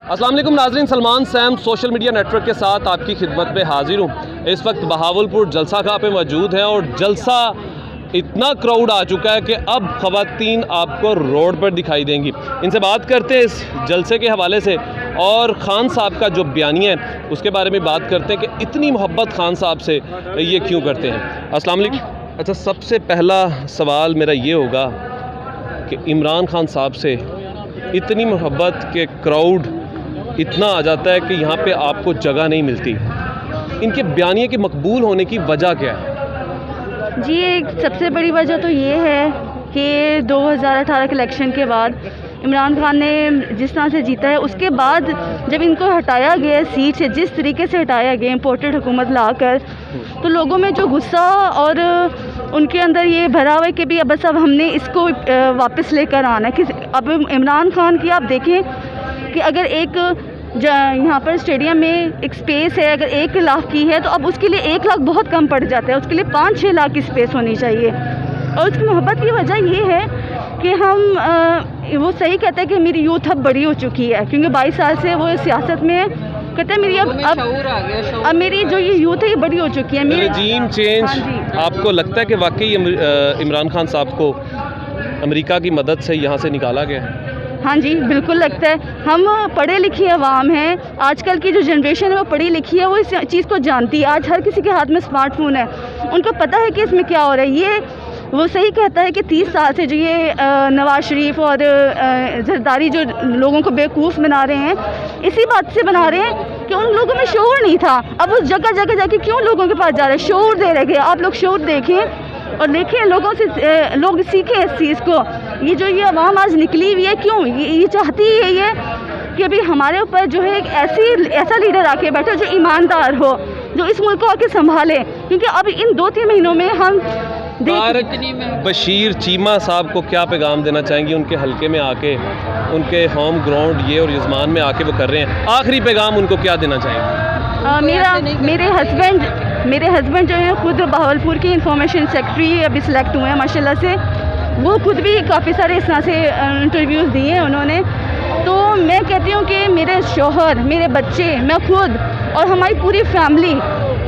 अस्सलाम वालेकुम नाज़रीन, Salman Sam social media network के साथ आपकी खिदमत में हाजिर हूँ। इस वक्त बहावलपुर जलसा गाह पे मौजूद हैं और जलसा इतना क्राउड आ चुका है कि अब ख़वातीन आपको रोड पर दिखाई देंगी। इनसे बात करते हैं इस जलसे के हवाले से और ख़ान साहब का जो बयानिया है उसके बारे में बात करते हैं कि इतनी मोहब्बत ख़ान साहब से ये क्यों करते हैं। अस्सलाम वालेकुम। अच्छा, सबसे पहला सवाल मेरा ये होगा कि इमरान खान साहब से इतनी मोहब्बत के क्राउड इतना आ जाता है कि यहाँ पे आपको जगह नहीं मिलती, इनके बयानिए के मकबूल होने की वजह क्या है? जी, एक सबसे बड़ी वजह तो ये है कि 2018 के इलेक्शन के बाद इमरान खान ने जिस तरह से जीता है, उसके बाद जब इनको हटाया गया सीट से, जिस तरीके से हटाया गया इम्पोर्टेड हुकूमत लाकर, तो लोगों में जो गुस्सा और उनके अंदर ये भरा हुआ है कि भी बस अब हमने इसको वापस लेकर आना है। कि अब इमरान खान की आप देखें कि अगर एक यहाँ पर स्टेडियम में एक स्पेस है, अगर 1 लाख की है तो अब उसके लिए 1 लाख बहुत कम पड़ जाता है, उसके लिए 5-6 लाख की स्पेस होनी चाहिए। और उसकी मोहब्बत की वजह ये है कि हम वो सही कहते हैं कि मेरी यूथ अब बड़ी हो चुकी है, क्योंकि 22 साल से वो सियासत में कहते हैं मेरी अब मेरी जो ये यूथ है ये बड़ी हो चुकी है। मेरी रजीम चेंज आपको लगता है कि वाकई इमरान खान साहब को अमेरिका की मदद से यहाँ से निकाला गया है? हाँ जी, बिल्कुल लगता है। हम पढ़े लिखे अवाम हैं, आजकल की जो जनरेशन है वो पढ़ी लिखी है, वो इस चीज़ को जानती है। आज हर किसी के हाथ में स्मार्टफोन है, उनको पता है कि इसमें क्या हो रहा है। ये वो सही कहता है कि 30 साल से जो ये नवाज शरीफ और जरदारी जो लोगों को बेवकूफ़ बना रहे हैं, इसी बात से बना रहे हैं कि उन लोगों में शऊर नहीं था। अब उस जगह जगह जाके क्यों लोगों के पास जा रहे हैं, शऊर दे रहे हैं। आप लोग शऊर देखें और देखें, लोगों से लोग सीखें इस चीज़ को। ये जो ये आवाम आज निकली हुई है, क्यों ये चाहती है ये कि अभी हमारे ऊपर जो है एक ऐसा लीडर आके बैठे जो ईमानदार हो, जो इस मुल्क को आके संभाले। क्योंकि अब इन 2-3 महीनों में हम बशीर चीमा साहब को क्या पैगाम देना चाहेंगी? उनके हलके में आके, उनके होम ग्राउंड ये और यजमान में आके वो कर रहे हैं, आखिरी पैगाम उनको क्या देना चाहेंगे? मेरे हस्बैंड जो है खुद बहावलपुर के इंफॉर्मेशन सेक्रेटरी अभी सिलेक्ट हुए हैं माशाल्लाह से। वो खुद भी काफ़ी सारे इस तरह से इंटरव्यूज़ दिए हैं उन्होंने। तो मैं कहती हूँ कि मेरे शौहर, मेरे बच्चे, मैं खुद और हमारी पूरी फैमिली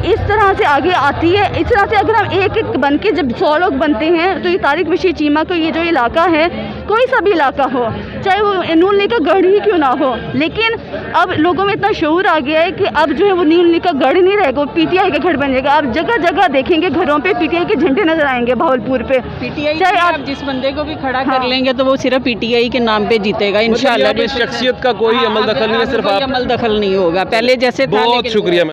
इस तरह से आगे आती है। इस तरह से अगर हम एक बन के जब 100 लोग बनते हैं तो ये तारिक बशीर चीमा को ये जो इलाका है, कोई सा भी इलाका हो, चाहे वो नून लीग का गढ़ ही क्यों ना हो, लेकिन अब लोगों में इतना शऊर आ गया है कि अब जो है वो नून लीग का गढ़ नहीं रहेगा, वो पीटीआई का गढ़ बन जाएगा। आप जगह जगह देखेंगे घरों पे पीटीआई के झंडे नजर आएंगे भावलपुर पे। पीटीआई चाहे आप जिस बंदे को भी खड़ा कर लेंगे तो वो सिर्फ पीटीआई के नाम पे जीतेगा इंशाल्लाह। शख्सियत का कोई अमल दखल नहीं है, सिर्फ अमल दखल नहीं होगा पहले जैसे था। बहुत शुक्रिया।